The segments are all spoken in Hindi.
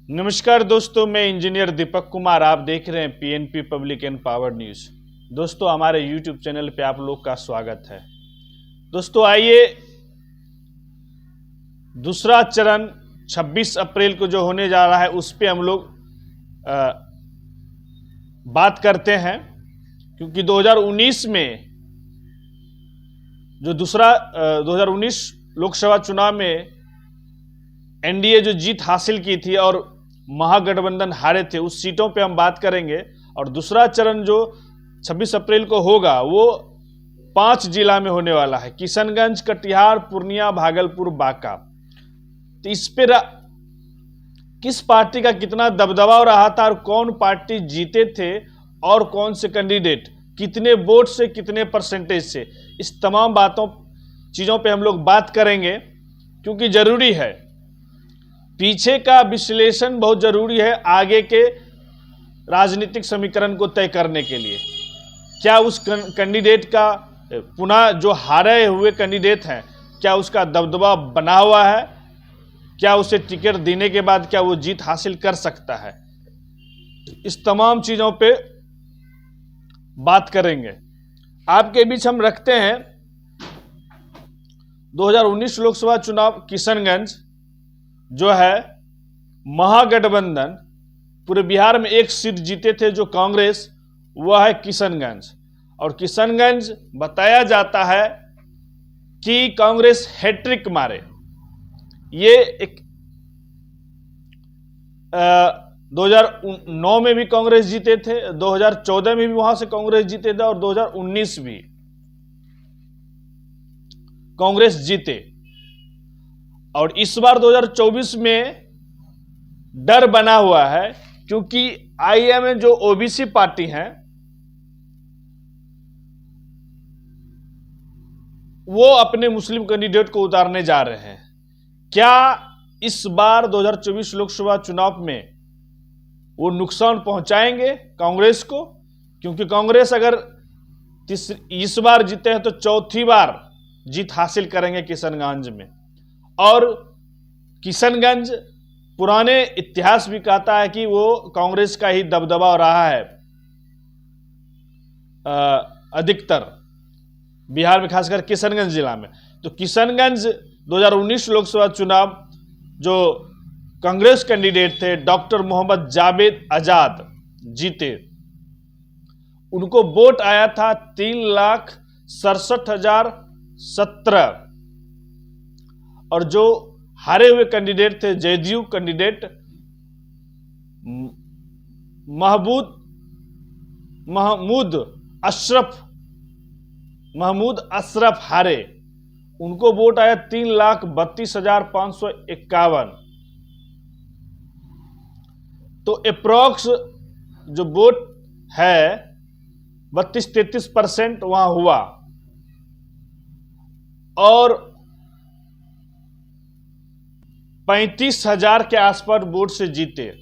नमस्कार दोस्तों, मैं इंजीनियर दीपक कुमार। आप देख रहे हैं PNP public and power news. दोस्तों, हमारे यूट्यूब चैनल पे आप लोग का स्वागत है। दोस्तों, आइए दूसरा चरण 26 अप्रैल को जो होने जा रहा है उस पे हम लोग बात करते हैं, क्योंकि 2019 में जो 2019 लोकसभा चुनाव में एनडीए जो जीत हासिल की थी और महागठबंधन हारे थे, उस सीटों पे हम बात करेंगे। और दूसरा चरण जो 26 अप्रैल को होगा वो 5 जिला में होने वाला है: किशनगंज, कटिहार, पूर्णिया, भागलपुर, बांका। तो इस पे किस पार्टी का कितना दबदबा रहा था और कौन पार्टी जीते थे और कौन से कैंडिडेट कितने वोट से, कितने परसेंटेज से, इस तमाम चीज़ों पे हम लोग बात करेंगे, क्योंकि जरूरी है। पीछे का विश्लेषण बहुत जरूरी है आगे के राजनीतिक समीकरण को तय करने के लिए। क्या उस कैंडिडेट का पुनः जो हारे हुए कैंडिडेट हैं, क्या उसका दबदबा बना हुआ है? क्या उसे टिकट देने के बाद क्या वो जीत हासिल कर सकता है? इस तमाम चीजों पे बात करेंगे। आपके बीच हम रखते हैं 2019 लोकसभा चुनाव किशनगंज जो है महागठबंधन पूरे बिहार में एक सीट जीते थे जो कांग्रेस, वह है किशनगंज। और किशनगंज बताया जाता है कि कांग्रेस हैट्रिक मारे। ये एक 2009 में भी कांग्रेस जीते थे, 2014 में भी वहां से कांग्रेस जीते थे और 2019 भी कांग्रेस जीते। और इस बार 2024 में डर बना हुआ है, क्योंकि आईएमए जो ओबीसी पार्टी हैं वो अपने मुस्लिम कैंडिडेट को उतारने जा रहे हैं। क्या इस बार 2024 लोकसभा चुनाव में वो नुकसान पहुंचाएंगे कांग्रेस को? क्योंकि कांग्रेस अगर इस बार जीते हैं तो चौथी बार जीत हासिल करेंगे किशनगंज में। और किशनगंज पुराने इतिहास भी कहता है कि वो कांग्रेस का ही दबदबा रहा है अधिकतर बिहार में, खासकर किशनगंज जिला में। तो किशनगंज 2019 लोकसभा चुनाव जो कांग्रेस कैंडिडेट थे डॉक्टर मोहम्मद जावेद आजाद जीते। उनको वोट आया था 3,67,017। और जो हारे हुए कैंडिडेट थे जदयू कैंडिडेट महमूद अशरफ हारे। उनको वोट आया 3,32,551। तो अप्रॉक्स जो वोट है 32-33% वहां हुआ। और 35,000 के आसपास वोट से जीते।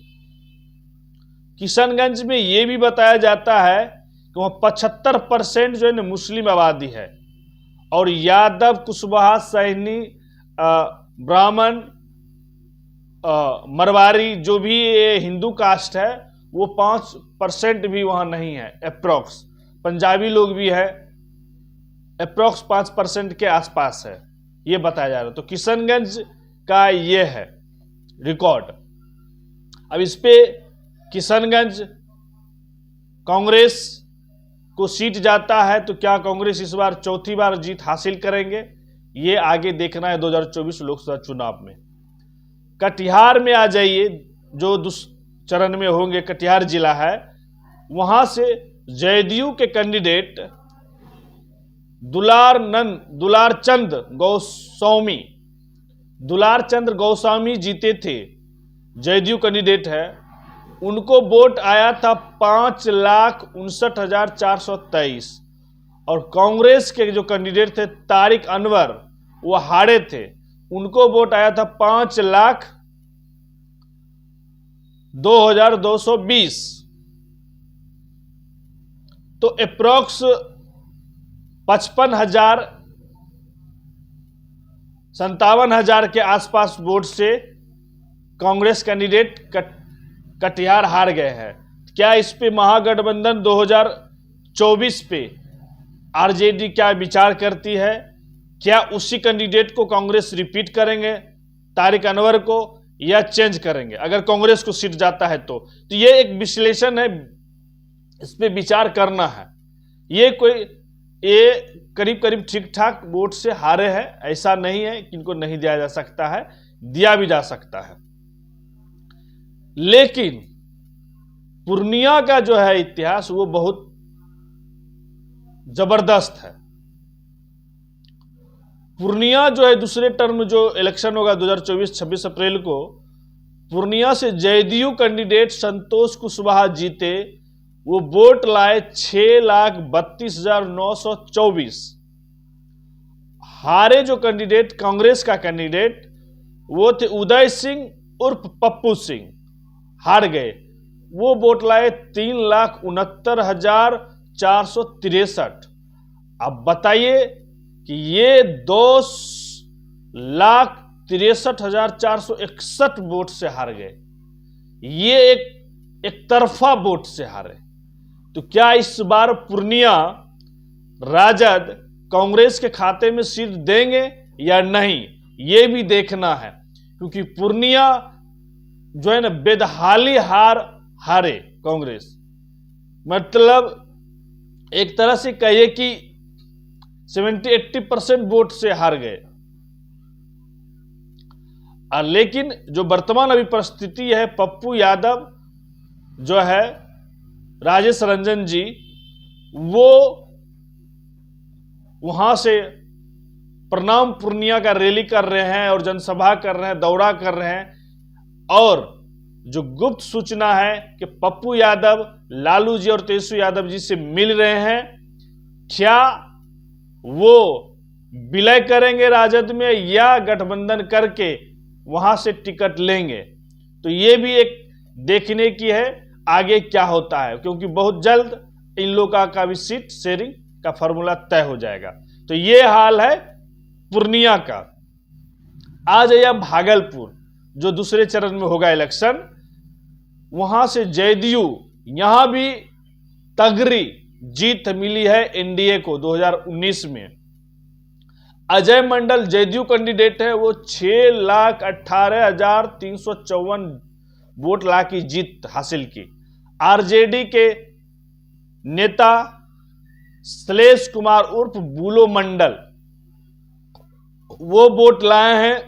किशनगंज में यह भी बताया जाता है कि वहां 75% जो है ना मुस्लिम आबादी है। और यादव, कुशवाहा, सैनी, ब्राह्मण, मरवारी जो भी हिंदू कास्ट है वो 5% भी वहां नहीं है। अप्रॉक्स पंजाबी लोग भी है, अप्रॉक्स 5% के आसपास है, ये बताया जा रहा है। तो किशनगंज का ये है रिकॉर्ड। अब इस पे किशनगंज कांग्रेस को सीट जाता है तो क्या कांग्रेस इस बार चौथी बार जीत हासिल करेंगे, ये आगे देखना है 2024 लोकसभा चुनाव में। कटिहार में आ जाइए, जो चरण में होंगे, कटिहार जिला है, वहां से जदयू के कैंडिडेट दुलारचंद गोस्वामी जीते थे, जदयू कैंडिडेट है। उनको वोट आया था 5,59,423। और कांग्रेस के जो कैंडिडेट थे तारिक अनवर, वो हारे थे, उनको वोट आया था 5,02,220। तो अप्रॉक्स 55,000 57,000 के आसपास वोट से कांग्रेस कैंडिडेट कटिहार हार गए हैं। क्या इस पे महागठबंधन 2024 पे आरजेडी क्या विचार करती है? क्या उसी कैंडिडेट को कांग्रेस रिपीट करेंगे तारिक अनवर को, या चेंज करेंगे अगर कांग्रेस को सीट जाता है तो ये एक विश्लेषण है, इस पे विचार करना है। ये करीब करीब ठीक ठाक वोट से हारे हैं, ऐसा नहीं है कि इनको नहीं दिया जा सकता है, दिया भी जा सकता है। लेकिन पूर्णिया का जो है इतिहास वो बहुत जबरदस्त है। पूर्णिया जो है दूसरे टर्म जो इलेक्शन होगा 2024 26 अप्रैल को, पूर्णिया से जदयू कैंडिडेट संतोष कुशवाहा जीते। वो वोट लाए 6,32,924। हारे जो कैंडिडेट कांग्रेस का कैंडिडेट वो थे उदय सिंह उर्फ पप्पू सिंह, हार गए। वो वोट लाए 3,69,463। अब बताइए कि ये 2,63,461 वोट से हार गए। ये एक तरफा वोट से हारे। तो क्या इस बार पूर्णिया राजद कांग्रेस के खाते में सीट देंगे या नहीं, ये भी देखना है। क्योंकि पूर्णिया जो है ना बेदहाली हारे कांग्रेस, मतलब एक तरह से कहिए कि 70-80% वोट से हार गए। लेकिन जो वर्तमान अभी परिस्थिति है, पप्पू यादव जो है, राजेश रंजन जी, वो वहां से प्रणाम पूर्णिया का रैली कर रहे हैं और जनसभा कर रहे हैं, दौरा कर रहे हैं। और जो गुप्त सूचना है कि पप्पू यादव लालू जी और तेजस्वी यादव जी से मिल रहे हैं। क्या वो विलय करेंगे राजद में या गठबंधन करके वहां से टिकट लेंगे? तो ये भी एक देखने की है आगे क्या होता है, क्योंकि बहुत जल्द इन लोगों का भी सीट शेयरिंग का फॉर्मूला तय हो जाएगा। तो ये हाल है पूर्णिया का। आ जाइए भागलपुर, जो दूसरे चरण में होगा इलेक्शन, वहां से जदयू, यहां भी तगड़ी जीत मिली है एनडीए को 2019 में। अजय मंडल जदयू कैंडिडेट है, वो 6,18,354 वोट ला की जीत हासिल की। आरजेडी के नेता श्लेष कुमार उर्फ बुलो मंडल, वो वोट लाए हैं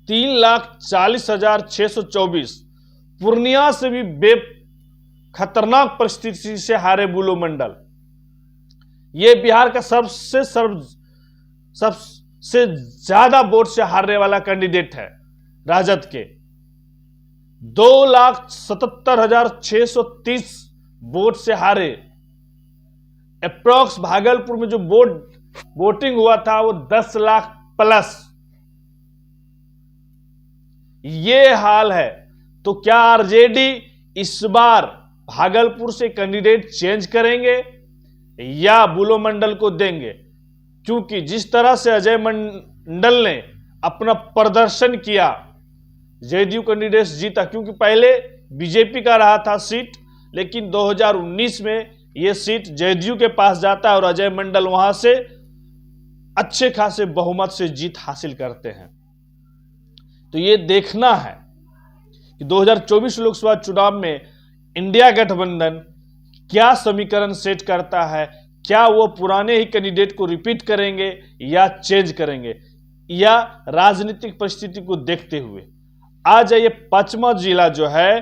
3,40,624। पूर्णिया से भी खतरनाक परिस्थिति से हारे बुलो मंडल। ये बिहार का सबसे ज्यादा वोट से हारने वाला कैंडिडेट है राजद के। 2,77,630 वोट से हारे। अप्रॉक्स भागलपुर में जो वोटिंग हुआ था वो 10 लाख प्लस। ये हाल है। तो क्या आरजेडी इस बार भागलपुर से कैंडिडेट चेंज करेंगे या बुलो मंडल को देंगे? क्योंकि जिस तरह से अजय मंडल ने अपना प्रदर्शन किया, जदयू कैंडिडेट जीता, क्योंकि पहले बीजेपी का रहा था सीट, लेकिन 2019 में यह सीट जदयू के पास जाता है और अजय मंडल वहां से अच्छे खासे बहुमत से जीत हासिल करते हैं। तो ये देखना है कि 2024 लोकसभा चुनाव में इंडिया गठबंधन क्या समीकरण सेट करता है। क्या वो पुराने ही कैंडिडेट को रिपीट करेंगे या चेंज करेंगे, या राजनीतिक परिस्थिति को देखते हुए। आ जाइए पश्चिमा जिला जो है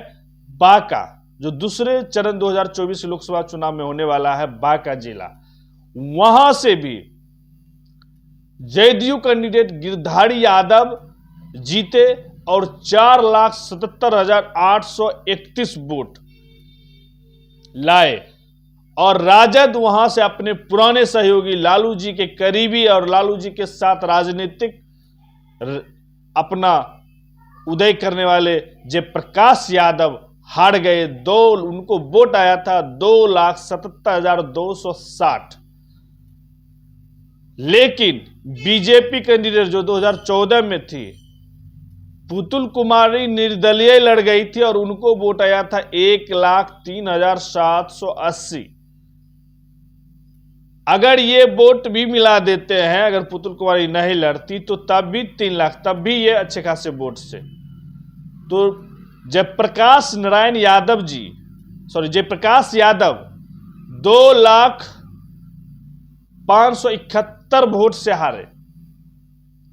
बांका, जो दूसरे चरण 2024 लोकसभा चुनाव में होने वाला है, बांका जिला, वहां से भी जदयू कैंडिडेट गिरधारी यादव जीते और 4,77,831 वोट लाए। और राजद वहां से अपने पुराने सहयोगी लालू जी के करीबी और लालू जी के साथ राजनीतिक अपना उदय करने वाले जयप्रकाश यादव हार गए। उनको वोट आया था 2,77,260। लेकिन बीजेपी कैंडिडेट जो 2014 में थी, पुतुल कुमारी निर्दलीय लड़ गई थी और उनको वोट आया था 1,03,780। अगर ये वोट भी मिला देते हैं, अगर पुतुल कुमारी नहीं लड़ती तो तब भी 3 लाख, तब भी ये अच्छे खासे वोट से। तो जयप्रकाश यादव 2,05,71 वोट से हारे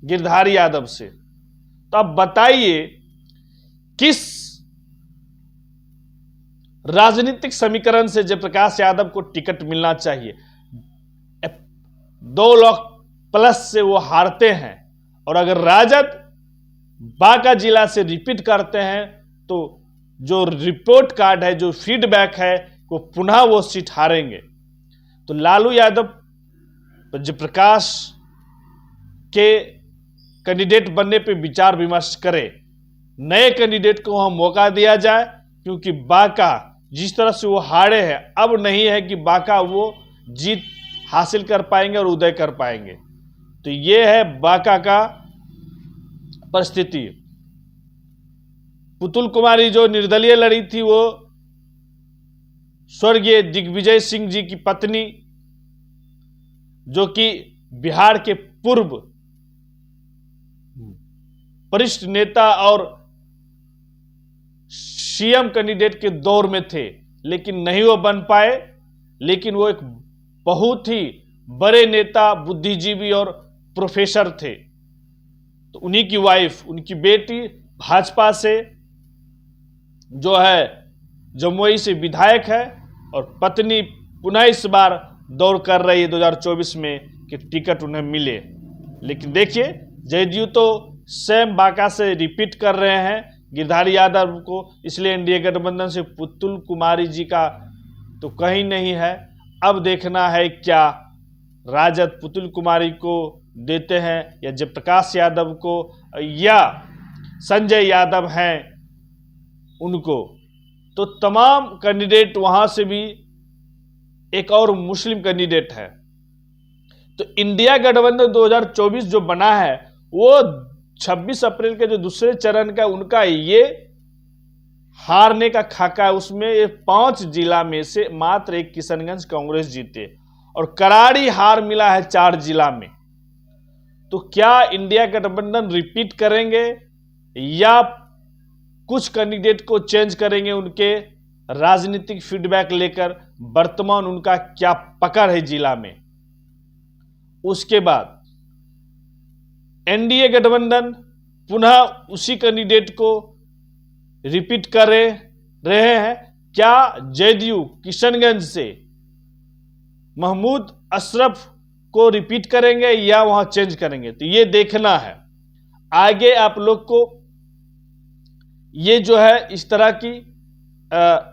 गिरधारी यादव से। तो अब बताइए किस राजनीतिक समीकरण से जयप्रकाश यादव को टिकट मिलना चाहिए। 2 लाख प्लस से वो हारते हैं, और अगर राजद बांका जिला से रिपीट करते हैं तो जो रिपोर्ट कार्ड है, जो फीडबैक है, वो पुनः वो सीट हारेंगे। तो लालू यादव जयप्रकाश के कैंडिडेट बनने पे विचार विमर्श करे, नए कैंडिडेट को वहां मौका दिया जाए, क्योंकि बांका जिस तरह से वो हारे हैं, अब नहीं है कि बांका वो जीत हासिल कर पाएंगे और उदय कर पाएंगे। तो ये है बांका का परिस्थिति। पुतुल कुमारी जो निर्दलीय लड़ी थी, वो स्वर्गीय दिग्विजय सिंह जी की पत्नी, जो कि बिहार के पूर्व वरिष्ठ नेता और सीएम कैंडिडेट के दौर में थे, लेकिन नहीं वो बन पाए। लेकिन वो एक बहुत ही बड़े नेता, बुद्धिजीवी और प्रोफेसर थे। तो उन्हीं की वाइफ, उनकी बेटी भाजपा से जो है जमुई से विधायक है, और पत्नी पुनः इस बार दौड़ कर रही है 2024 में कि टिकट उन्हें मिले। लेकिन देखिए, जदयू तो सेम बांका से रिपीट कर रहे हैं गिरधारी यादव को, इसलिए एनडीए गठबंधन से पुतुल कुमारी जी का तो कहीं नहीं है। अब देखना है क्या राजद पुतुल कुमारी को देते हैं या जयप्रकाश यादव को या संजय यादव हैं उनको। तो तमाम कैंडिडेट, वहां से भी एक और मुस्लिम कैंडिडेट है। तो इंडिया गठबंधन 2024 जो बना है, वो 26 अप्रैल के जो दूसरे चरण का उनका ये हारने का खाका है। उसमें ये 5 जिला में से मात्र 1 किशनगंज कांग्रेस जीते, और करारी हार मिला है 4 जिला में। तो क्या इंडिया गठबंधन रिपीट करेंगे या कुछ कैंडिडेट को चेंज करेंगे उनके राजनीतिक फीडबैक लेकर? वर्तमान उनका क्या पकड़ है जिला में? उसके बाद एनडीए गठबंधन पुनः उसी कैंडिडेट को रिपीट कर रहे हैं। क्या जदयू किशनगंज से महमूद अशरफ को रिपीट करेंगे या वहां चेंज करेंगे? तो ये देखना है आगे आप लोग को। ये जो है इस तरह की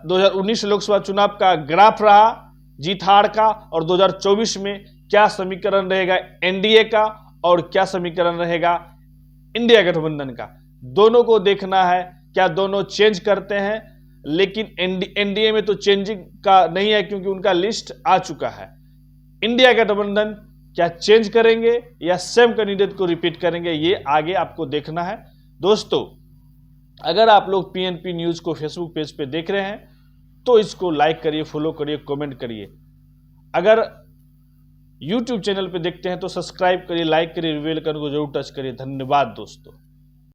2019 लोकसभा चुनाव का ग्राफ रहा जीत हार का, और 2024 में क्या समीकरण रहेगा एनडीए का और क्या समीकरण रहेगा इंडिया गठबंधन का, दोनों को देखना है। क्या दोनों चेंज करते हैं? लेकिन एनडीए में तो चेंजिंग का नहीं है, क्योंकि उनका लिस्ट आ चुका है। इंडिया गठबंधन क्या चेंज करेंगे या सेम कैंडिडेट को रिपीट करेंगे, ये आगे आपको देखना है। दोस्तों, अगर आप लोग पीएनपी न्यूज को फेसबुक पेज पे देख रहे हैं तो इसको लाइक करिए, फॉलो करिए, कमेंट करिए। अगर यूट्यूब चैनल पे देखते हैं तो सब्सक्राइब करिए, लाइक करिए, बेल आइकन को जरूर टच करिए। धन्यवाद दोस्तों।